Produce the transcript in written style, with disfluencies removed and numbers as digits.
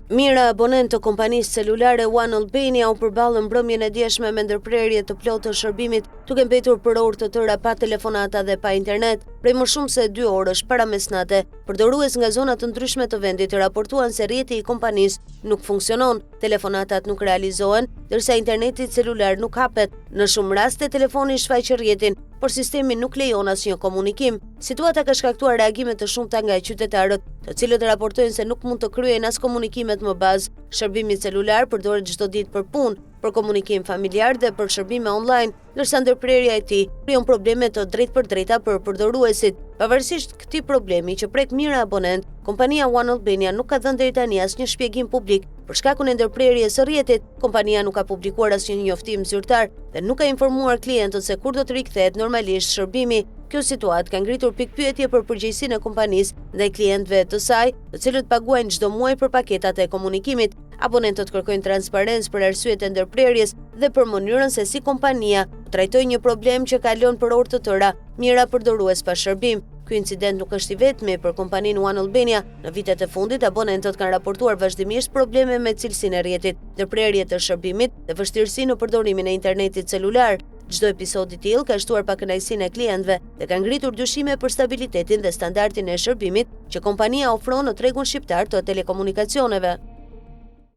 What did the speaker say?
Mira abonent të kompanisë celulare One Albania u përballën mbrëmjen e djeshme me ndërprerje të plotë të shërbimit, duke mbetur për orë të tëra pa telefonata dhe pa internet. Prej më shumë se 2 orësh para mesnate, përdorues nga zona të ndryshme të vendit raportuan se rrjeti i kompanisë nuk funksionon, telefonatat nuk realizohen, ndërsa interneti celular nuk hapet. Në shumë raste telefoni shfaq rrjetin, por sistemi nuk lejon asnjë komunikim. Situata ka shkaktuar reagime të shumta nga qytetarët, të cilët raportojnë se nuk mund të kryejnë as komunikimet më bazë. Shërbimi celular përdoret çdo ditë për punë, për komunikim familjar dhe për shërbime online, ndërsa ndërprerja e tij krijon probleme të drejtpërdrejta për përdoruesit. Pavarësisht këtij problemi që prek Mira abonent, kompania One Albania nuk ka dhënë deri tani asnjë shpjegim publik për shkakun e ndërprerjes së rrjetit. Kompania nuk ka publikuar asnjë njoftim zyrtar dhe nuk ka informuar klientët se kur do të rikthehet normalisht shërbimi. Kjo situatë ka ngritur pikpyetje për përgjegjësinë e kompanisë ndaj klientëve të saj, të cilët paguajnë çdo muaj për paketat e komunikimit. Abonentët kërkojnë transparencë për arsyet e ndërprerjes dhe për mënyrën se si kompania trajtoi një problem që kalon për orë të tëra Mira përdorues pa shërbim. Ky incident nuk është i vetmi për kompaninë One Albania. Në vitet e fundit, abonentët kanë raportuar vazhdimisht probleme me cilësinë e rrjetit, ndërprerje të shërbimit dhe vështirësi në përdorimin e internetit celular. Çdo episod i tillë ka shtuar pa kënaqësinë e klientëve dhe ka ngritur dyshime për stabilitetin dhe standardin e shërbimit që kompania ofron në tregun shqiptar të telekomunikacioneve.